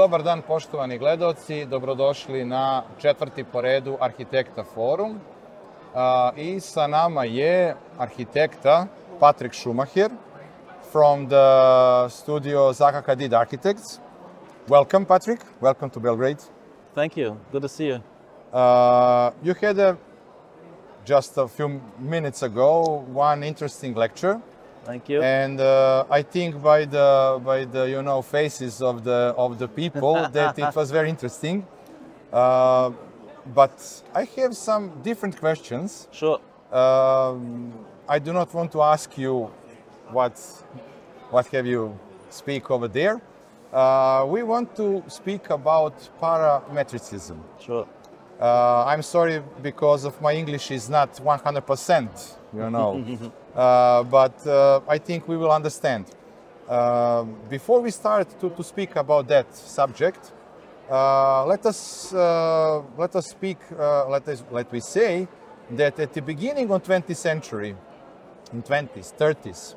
Dobar dan poštovani gledaoci, dobrodošli na 4. po redu Arhitekta forum. I sa nama je arhitekta Patrik Schumacher from the studio Zaha Hadid Architects. Welcome, Patrik. Welcome to Belgrade. Thank you. Good to see you. You had just a few minutes ago one interesting lecture. Thank you. And I think by the faces of the people that it was very interesting. But I have some different questions. Sure. I do not want to ask you what have you speak over there. We want to speak about parametricism. Sure. I'm sorry because of my English is not 100%, but I think we will understand. Before we start to speak about that subject, let we say that at the beginning of 20th century, in 20s, 30s,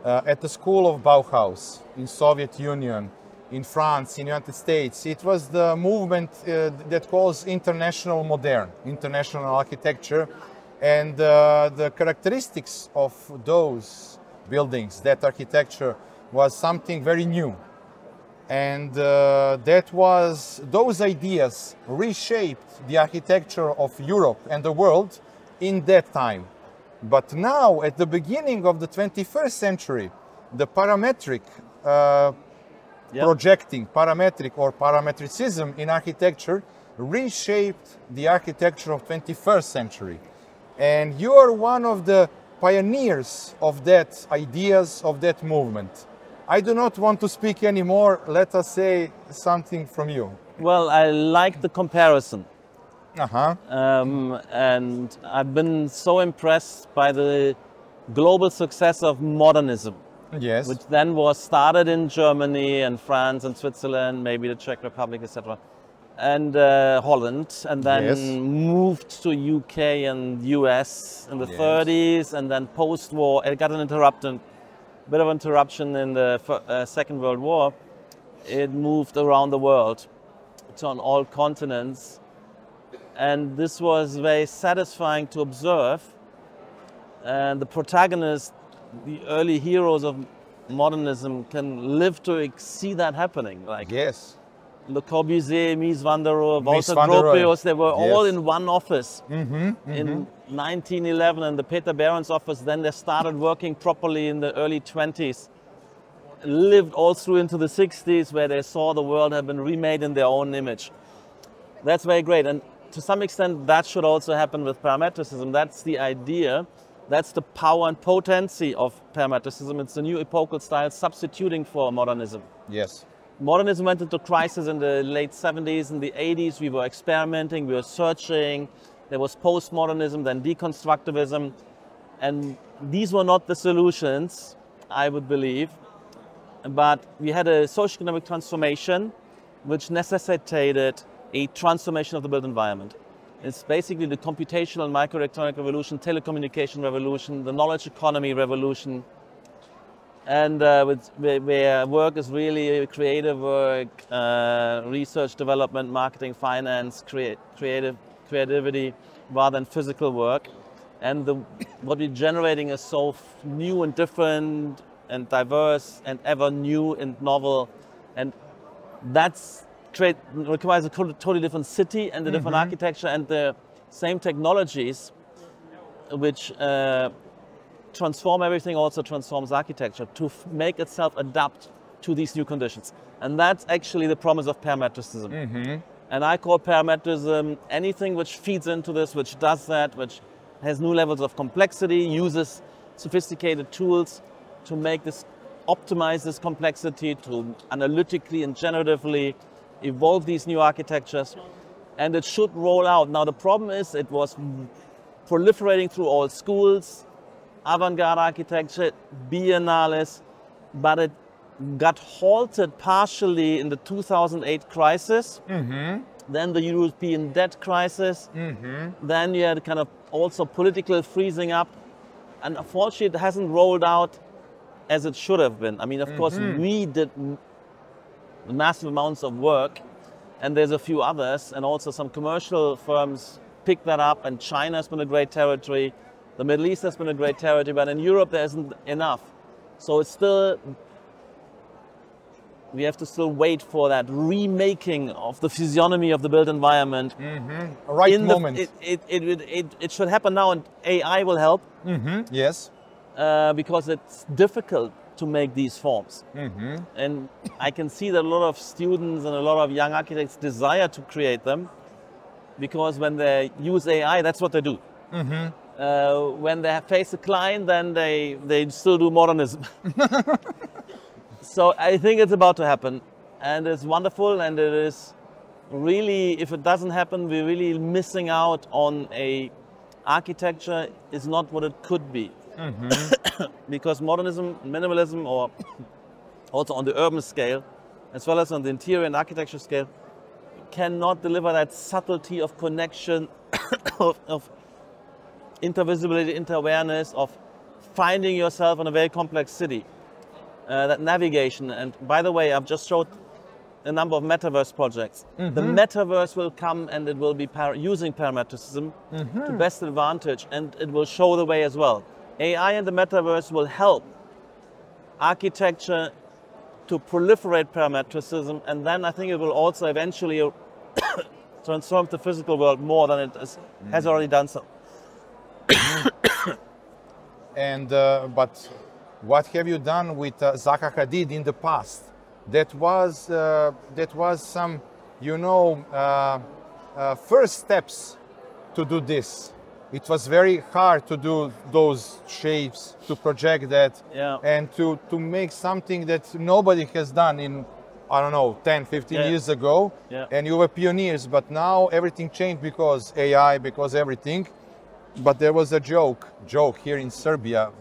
at the school of Bauhaus in Soviet Union, in France, in the United States, it was the movement that calls international modern, international architecture, and the characteristics of those buildings, that architecture, was something very new. And those ideas reshaped the architecture of Europe and the world in that time. But now, at the beginning of the 21st century, the parametric projecting, parametric or parametricism in architecture reshaped the architecture of 21st century. And you are one of the pioneers of that ideas, of that movement. I do not want to speak anymore. Let us say something from you. Well, I like the comparison. Uh-huh. And I've been so impressed by the global success of modernism. Yes. Which then was started in Germany and France and Switzerland, maybe the Czech Republic, etc. And Holland, and then moved to UK and US in the 30s, and then post-war, it got a bit of interruption in the Second World War. It moved around the world, on all continents. And this was very satisfying to observe. And the protagonists, the early heroes of modernism, can live to see that happening. Like Le Corbusier, Mies van der Rohe, Walter Gropius, they were all in one office. In 1911, in the Peter Behrens office, then they started working properly in the early 20s. Lived all through into the 60s, where they saw the world had been remade in their own image. That's very great. And to some extent, that should also happen with parametricism. That's the idea. That's the power and potency of parametricism. It's a new epochal style substituting for modernism. Yes. Modernism went into crisis in the late 70s. In the 80s, we were experimenting, we were searching. There was postmodernism, then deconstructivism. And these were not the solutions, I would believe. But we had a socio-economic transformation which necessitated a transformation of the built environment. It's basically the computational and microelectronic revolution, telecommunication revolution, the knowledge economy revolution, and where work is really creative work, research, development, marketing, finance, creativity, rather than physical work. And what we're generating is so new and different and diverse and ever new and novel, and that's requires a totally different city and a different architecture and the same technologies which transform everything also transforms architecture to make itself adapt to these new conditions. And that's actually the promise of parametricism. And I call parametricism anything which feeds into this, which does that, which has new levels of complexity, uses sophisticated tools to make this, optimize this complexity, to analytically and generatively evolve these new architectures, and it should roll out. Now the problem is it was proliferating through all schools, avant-garde architecture, biennales, but it got halted partially in the 2008 crisis, then the European debt crisis, then you had kind of also political freezing up, and unfortunately it hasn't rolled out as it should have been. I mean, of course, we did massive amounts of work. And there's a few others, and also some commercial firms pick that up, and China has been a great territory. The Middle East has been a great territory, but in Europe there isn't enough. So it's still, we have to still wait for that remaking of the physiognomy of the built environment. Right moment. It should happen now, and AI will help. Yes. Because it's difficult to make these forms. And I can see that a lot of students and a lot of young architects desire to create them, because when they use AI, that's what they do. When they face a client, then they still do modernism. So I think it's about to happen, and it's wonderful, and it is really, if it doesn't happen, we're really missing out on a architecture is not what it could be. Because modernism, minimalism, or also on the urban scale, as well as on the interior and architecture scale, cannot deliver that subtlety of connection, of intervisibility, inter-awareness, of finding yourself in a very complex city. That navigation. And by the way, I've just showed a number of metaverse projects. The metaverse will come, and it will be using parametricism to best advantage, and it will show the way as well. AI and the metaverse will help architecture to proliferate parametricism, and then I think it will also eventually transform the physical world more than it has already done so. And but what have you done with Zaha Hadid in the past? That was some, you know, first steps to do this. It was very hard to do those shapes, to project that, and to make something that nobody has done in, I don't know, 10, 15 years ago. And you were pioneers, but now everything changed because AI, because everything. But there was a joke here in Serbia.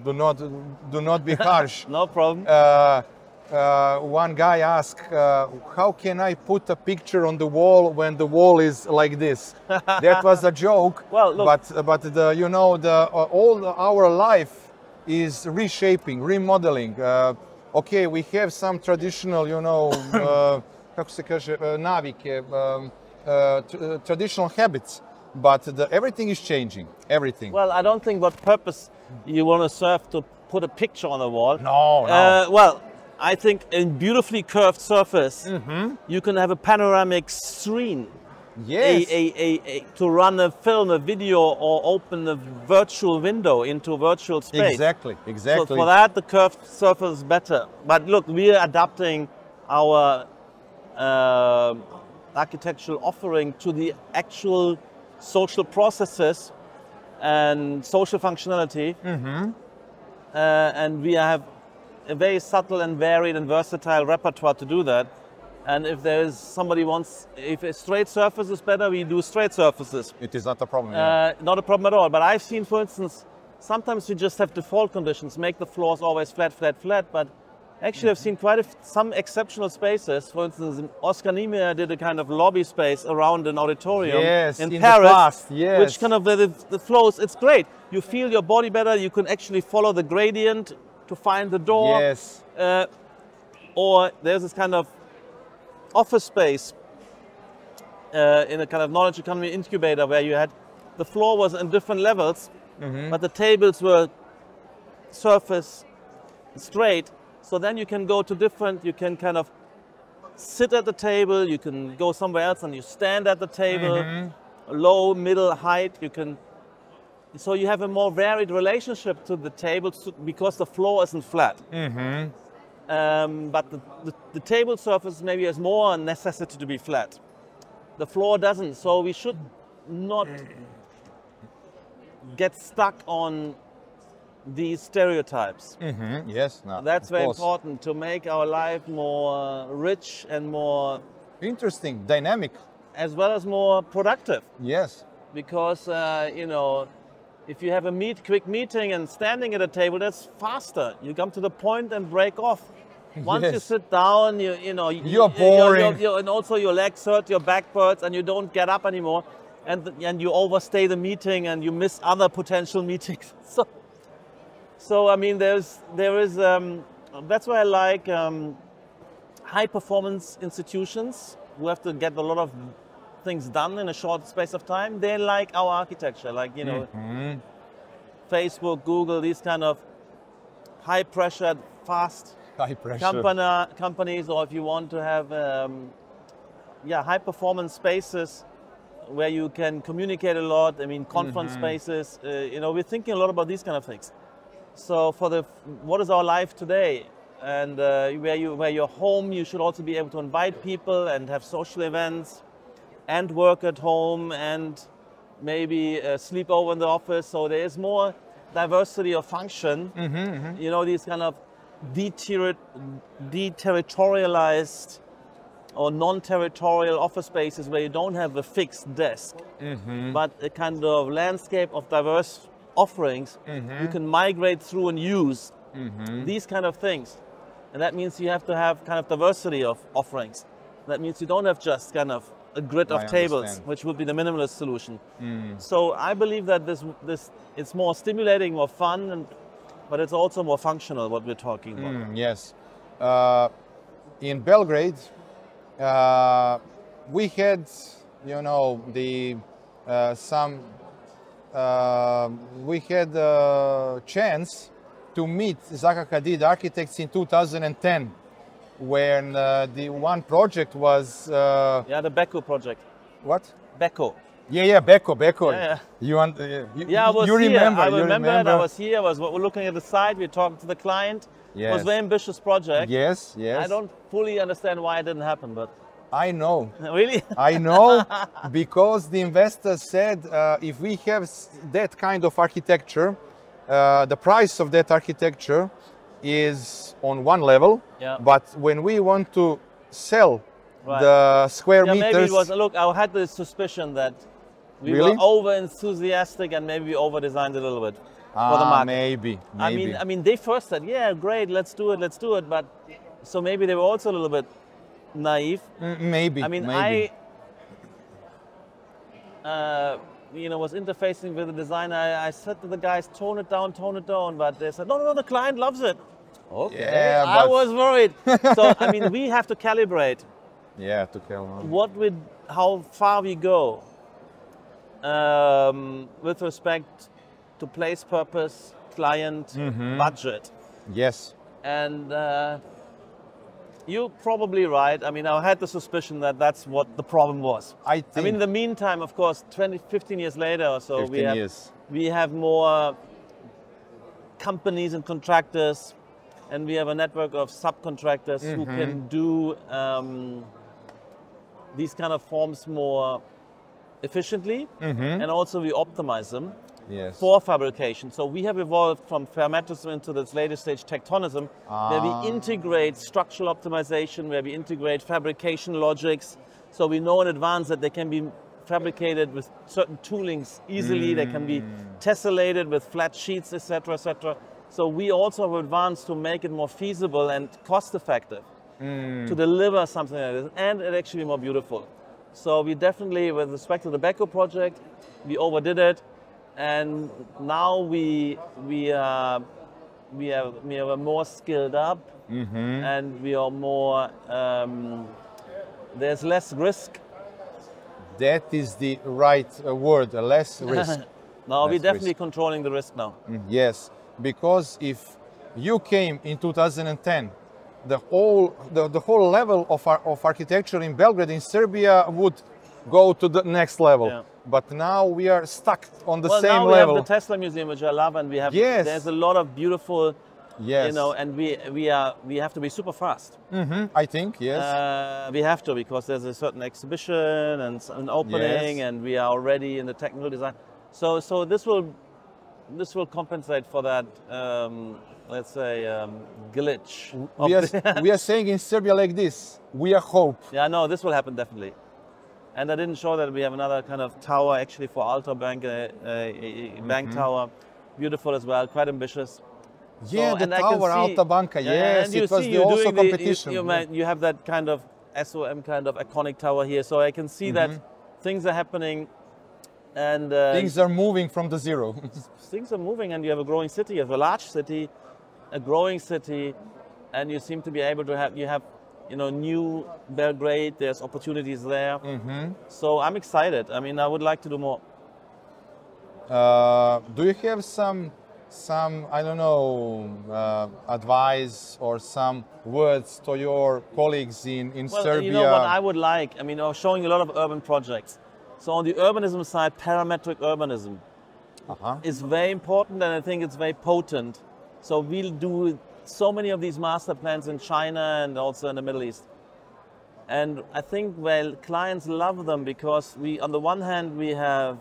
Do not be harsh. No problem. One guy asked, how can I put a picture on the wall when the wall is like this? That was a joke. Well, look, but the, you know, all our life is reshaping, remodeling. Okay, we have some traditional, you know, kako se kaže, navike, traditional habits, but everything is changing. Everything. Well, I don't think what purpose you want to serve to put a picture on the wall. No. Well, I think in beautifully curved surface, you can have a panoramic screen. Yes. To run a film, a video, or open a virtual window into a virtual space. Exactly. So for that, the curved surface is better. But look, we are adapting our architectural offering to the actual social processes and social functionality. And we have a very subtle and varied and versatile repertoire to do that. And if there's somebody wants, if a straight surface is better, we do straight surfaces. It is not a problem. Not a problem at all. But I've seen, for instance, sometimes you just have default conditions, make the floors always flat, flat, flat. But actually, I've seen quite some exceptional spaces. For instance, Oscar Niemeyer did a kind of lobby space around an auditorium in Paris, the past, which kind of the flows. It's great. You feel your body better. You can actually follow the gradient to find the door. Yes. Or there's this kind of office space in a kind of knowledge economy incubator where you had the floor was in different levels, but the tables were surface straight. So then you can go to different, you can kind of sit at the table, you can go somewhere else and you stand at the table, low, middle, height, you can, so you have a more varied relationship to the table because the floor isn't flat. But the table surface maybe has more necessity to be flat. The floor doesn't, so we should not get stuck on these stereotypes. Yes, no, that's very important to make our life more rich and more interesting, dynamic, as well as more productive. Yes, because you know, if you have a quick meeting and standing at a table, that's faster. You come to the point and break off. Once you sit down, you know you're boring, and also your legs hurt, your back hurts, and you don't get up anymore, and you overstay the meeting and you miss other potential meetings. So I mean, there is that's why I like high performance institutions who have to get a lot of things done in a short space of time, they like our architecture, like, you know, Facebook, Google, these kind of high pressure, fast companies, or if you want to have high performance spaces where you can communicate a lot, I mean, conference spaces, you know, we're thinking a lot about these kind of things. So for what is our life today? And where you're home, you should also be able to invite people and have social events and work at home and maybe sleep over in the office. So there is more diversity of function. You know, these kind of deterritorialized or non-territorial office spaces where you don't have a fixed desk, but a kind of landscape of diverse offerings you can migrate through and use. These kind of things. And that means you have to have kind of diversity of offerings. That means you don't have just kind of a grid of tables, which would be the minimalist solution. So I believe that this it's more stimulating, more fun, but it's also more functional, what we're talking about. Yes. In Belgrade, we had, you know, we had a chance to meet Zaha Hadid Architects in 2010, when the one project was... the Beko project. What? Beko. Yeah, Beko. Yeah. You I was you here. remember? I remember it. I was here. I was looking at the site. We talked to the client. Yes. It was a very ambitious project. Yes. I don't fully understand why it didn't happen, but... I know. Really? I know, because the investor said if we have that kind of architecture, the price of that architecture is on one level, but when we want to sell the square meters... Maybe it was, look, I had the suspicion that we were over-enthusiastic and maybe we over-designed a little bit for the market. Maybe. I mean, they first said, yeah, great, let's do it, but so maybe they were also a little bit naive. Maybe. I mean, I was interfacing with the designer. I said to the guys, tone it down, but they said, no, the client loves it. Okay, yeah, I was worried. So, I mean, we have to calibrate. Yeah, to calibrate. How far we go with respect to place, purpose, client, budget. Yes. And you're probably right. I mean, I had the suspicion that that's what the problem was. I mean, in the meantime, of course, 15 years later or so, we have more companies and contractors, and we have a network of subcontractors who can do these kind of forms more efficiently, and also we optimize them for fabrication. So we have evolved from parametricism into this latest stage tectonism, where we integrate structural optimization, where we integrate fabrication logics. So we know in advance that they can be fabricated with certain toolings easily. They can be tessellated with flat sheets, etc., etc. So we also have advanced to make it more feasible and cost-effective to deliver something like this, and it actually more beautiful. So we definitely, with respect to the Beko project, we overdid it. And now we are more skilled up, and we are more. There's less risk. That is the right word. Less risk. No, we're definitely controlling the risk now. Yes, because if you came in 2010, the whole level of architecture in Belgrade, in Serbia, would go to the next level. Yeah. But now we are stuck on the same level. Now we have the Tesla Museum, which I love, and we have there's a lot of beautiful, you know, and we have to be super fast. I think, yes. We have to, because there's a certain exhibition and an opening, and we are already in the technical design. So this will compensate for that, let's say, glitch. We are saying in Serbia like this: we are hope. Yeah, no, this will happen definitely. And I didn't show that we have another kind of tower actually for Alto Bank, a bank tower, beautiful as well, quite ambitious. Yeah, so, the tower, Alta Banca, yes, it was also competition. You have that kind of SOM kind of iconic tower here, so I can see that things are happening, and things are moving from the zero. Things are moving, and you have a growing city, you have a large city, a growing city, and you seem to be able to have new Belgrade. There's opportunities there. So I'm excited. I mean, I would like to do more. Do you have some I don't know, advice or some words to your colleagues in Serbia? You know what I would like? I mean, I was showing a lot of urban projects. So on the urbanism side, parametric urbanism is very important, and I think it's very potent. So we'll do so many of these master plans in China and also in the Middle East. And I think, well, clients love them because on the one hand, we have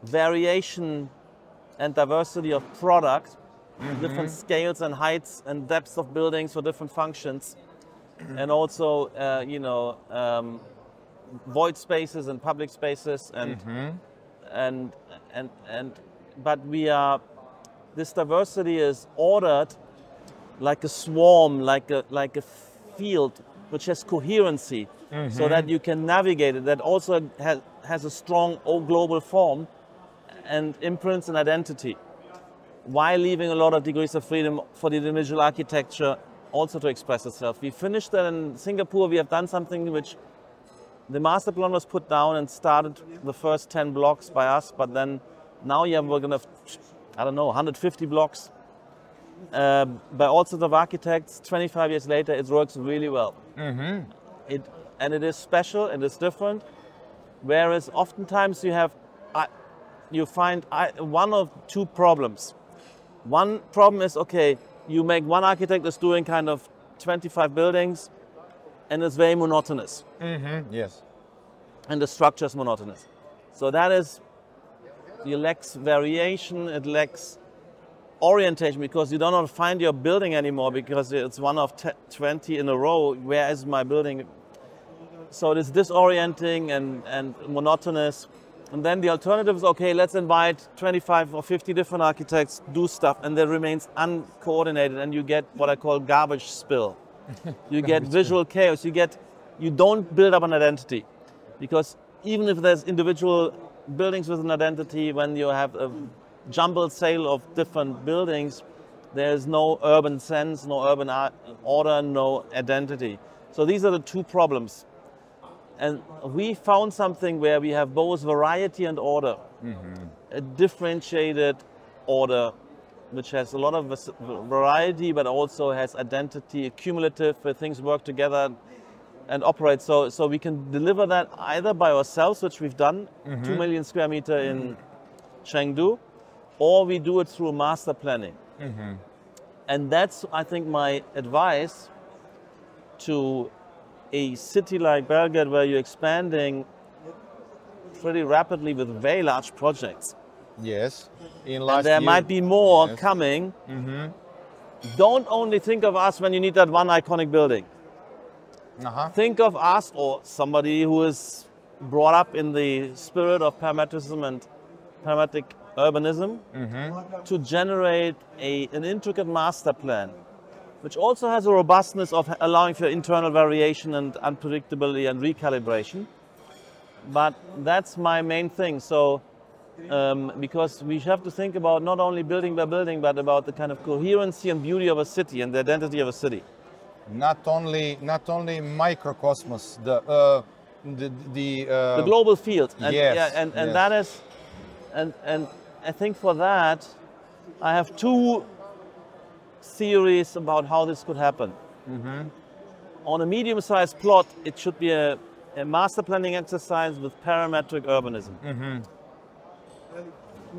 variation and diversity of product, different scales and heights and depths of buildings for different functions, and also, void spaces and public spaces, but this diversity is ordered like a swarm, like a field which has coherency, so that you can navigate it. That also has a strong global form and imprints an identity, while leaving a lot of degrees of freedom for the individual architecture also to express itself. We finished that in Singapore. We have done something which the master plan was put down and started the first 10 blocks by us, but then now we're going to have, 150 blocks by all sorts of architects. 25 years later, it works really well. It is special and it's different, whereas oftentimes you find one of two problems. One problem is, you make one architect is doing kind of 25 buildings, and it's very monotonous. Yes. And the structure is monotonous. So it lacks variation, it lacks orientation, because you do not find your building anymore because it's one of 20 in a row. Where is my building? So it is disorienting and monotonous. And then the alternative is, let's invite 25 or 50 different architects, do stuff, and that remains uncoordinated, and you get what I call garbage spill. You get visual chaos. You don't build up an identity, because even if there's individual buildings with an identity, when you have a jumbled sale of different buildings, there's no urban sense, no urban order, no identity. So these are the two problems. And we found something where we have both variety and order, a differentiated order, which has a lot of variety, but also has identity, cumulative, where things work together and operate. So we can deliver that either by ourselves, which we've done, 2 million square meter in Chengdu, or we do it through master planning. And that's, I think, my advice to a city like Belgrade, where you're expanding pretty rapidly with very large projects. Yes. And there might be more coming. Don't only think of us when you need that one iconic building. Think of us, or somebody who is brought up in the spirit of parametricism and parametric urbanism, to generate an intricate master plan, which also has a robustness of allowing for internal variation and unpredictability and recalibration. But that's my main thing. So, because we have to think about not only building by building, but about the kind of coherency and beauty of a city and the identity of a city. Not only microcosmos, the global field. And, yes, and that is, and I think for that, I have two theories about how this could happen. On a medium-sized plot, it should be a master planning exercise with parametric urbanism.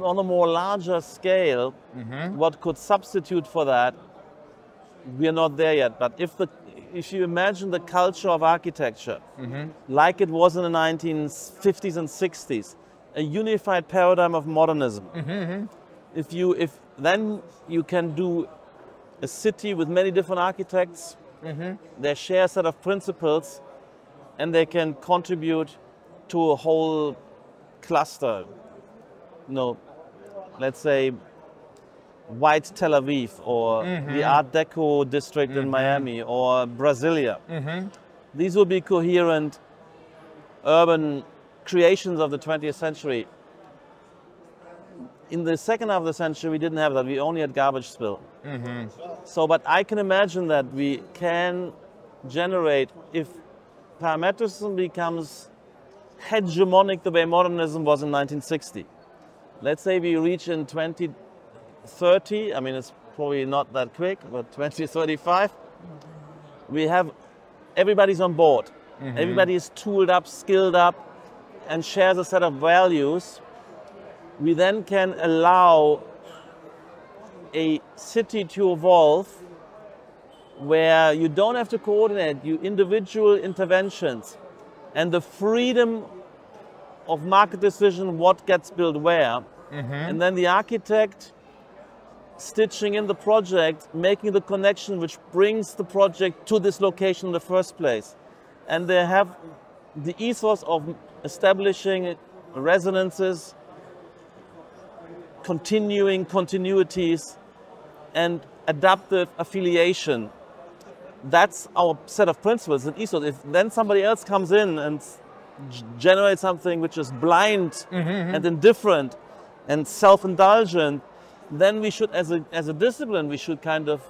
On a more larger scale, what could substitute for that, we are not there yet. But if you imagine the culture of architecture, like it was in the 1950s and 60s, a unified paradigm of modernism, then you can do a city with many different architects, they share a set of principles, and they can contribute to a whole cluster. Let's say White Tel Aviv, or the Art Deco district in Miami, or Brasilia. These will be coherent urban creations of the 20th century. in the second half of the century, we didn't have that. We only had garbage spill. So, but I can imagine that we can generate, if parametricism becomes hegemonic the way modernism was in 1960. Let's say we reach in 2030, I mean, it's probably not that quick, but 2035, we have, everybody's on board. Everybody is tooled up, skilled up, and shares a set of values. We then can allow a city to evolve where you don't have to coordinate, you individual interventions and the freedom of market decision, what gets built where. And then the architect stitching in the project, making the connection which brings the project to this location in the first place. And they have the ethos of establishing resonances, continuing continuities, and adaptive affiliation. That's our set of principles and ethos. If then somebody else comes in and generates something which is blind and indifferent and self-indulgent, then we should, as a discipline, we should kind of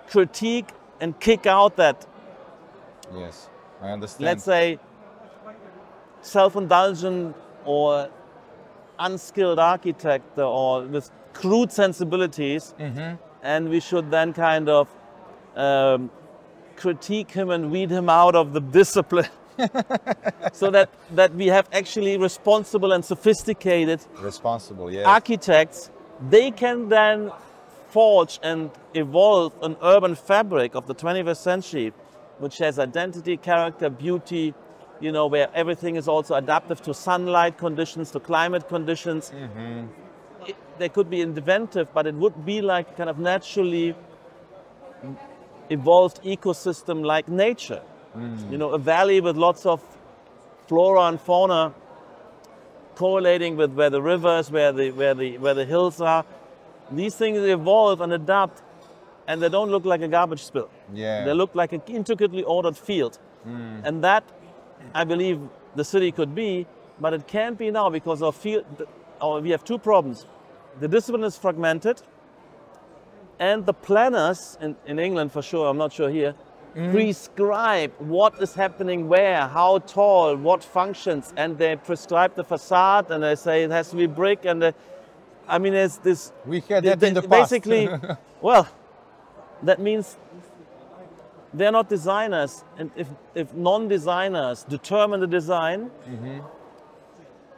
critique and kick out that. Yes, I understand. Let's say self-indulgent or unskilled architect or with crude sensibilities, and we should then kind of critique him and weed him out of the discipline. So that we have actually responsible and sophisticated architects. They can then forge and evolve an urban fabric of the 21st century, which has identity, character, beauty, you know, where everything is also adaptive to sunlight conditions, to climate conditions. They could be inventive, but it would be like kind of naturally evolved ecosystem like nature. You know, a valley with lots of flora and fauna correlating with where the rivers, where the hills are. These things evolve and adapt, and they don't look like a garbage spill. They look like an intricately ordered field. And that, I believe, the city could be, but it can't be now because our field, we have two problems. The discipline is fragmented, and the planners, in England for sure, I'm not sure here, prescribe what is happening where, how tall, what functions, and they prescribe the facade, and they say it has to be brick, and I mean, there's this... We had that in the past. Basically, well, that means they're not designers, and if non-designers determine the design,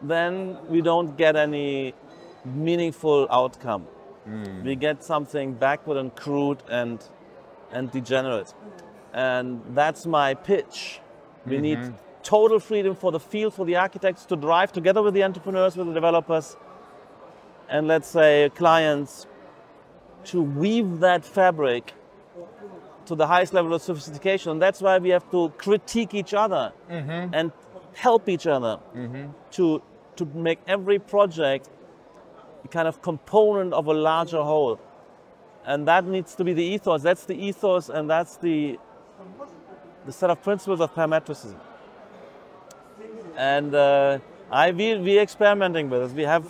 then we don't get any meaningful outcome. We get something backward and crude and degenerate. And that's my pitch. We need total freedom for the field, for the architects to drive together with the entrepreneurs, with the developers, and let's say clients, to weave that fabric to the highest level of sophistication. And that's why we have to critique each other and help each other to make every project a kind of component of a larger whole. And that needs to be the ethos. That's the ethos, and that's the set of principles of parametricism. And we're experimenting with this. We have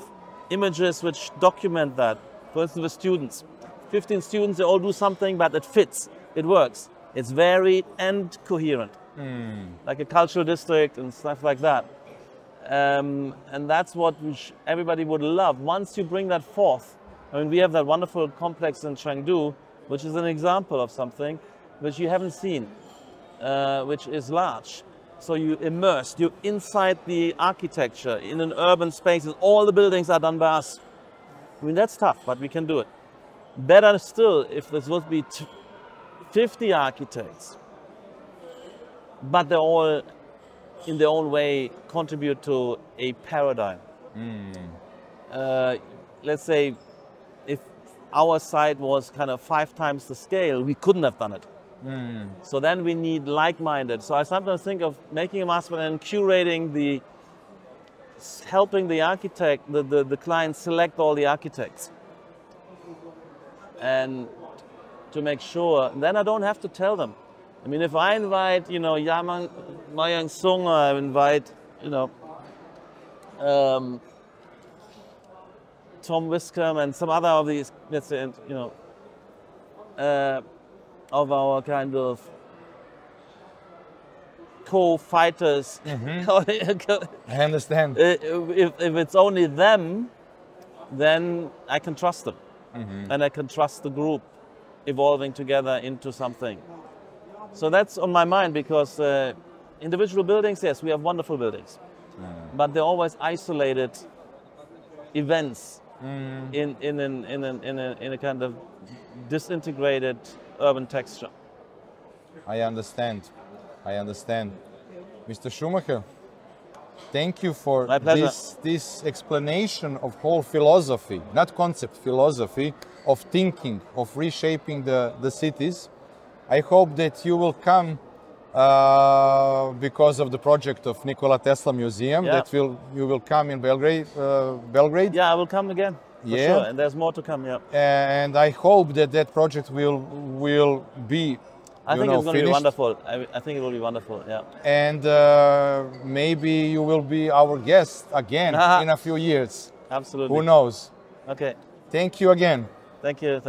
images which document that. For instance, with students. 15 students, they all do something, but it fits, it works. It's varied and coherent, like a cultural district and stuff like that. And that's what everybody would love. Once you bring that forth, I mean, we have that wonderful complex in Chengdu, which is an example of something which you haven't seen, which is large. So you immerse, you're inside the architecture in an urban space, and all the buildings are done by us. I mean, that's tough, but we can do it. Better still, if this would be 50 architects, but they all, in their own way, contribute to a paradigm. Let's say, if our site was kind of 5 times the scale, we couldn't have done it. So then we need like-minded. So I sometimes think of making a master plan and curating helping the architect, the client select all the architects. And to make sure, then I don't have to tell them. I mean, if I invite, you know, Mayang Sung, I invite, you know, Tom Wiscombe and some other of these, let's say, you know, of our kind of co-fighters. I understand. If it's only them, then I can trust them. And I can trust the group evolving together into something. So that's on my mind, because individual buildings, yes, we have wonderful buildings, but they're always isolated events in a kind of disintegrated urban texture. I understand. Mr. Schumacher, thank you for this explanation of whole philosophy, not concept, philosophy of thinking, of reshaping the cities. I hope that you will come because of the project of Nikola Tesla Museum, you will come in Belgrade. Yeah, I will come again, for sure, and there's more to come, And I hope that project will be I think it's going to be finished. wonderful. I think it will be wonderful, yeah. And maybe you will be our guest again in a few years. Absolutely. Who knows? Okay. Thank you again. Thank you.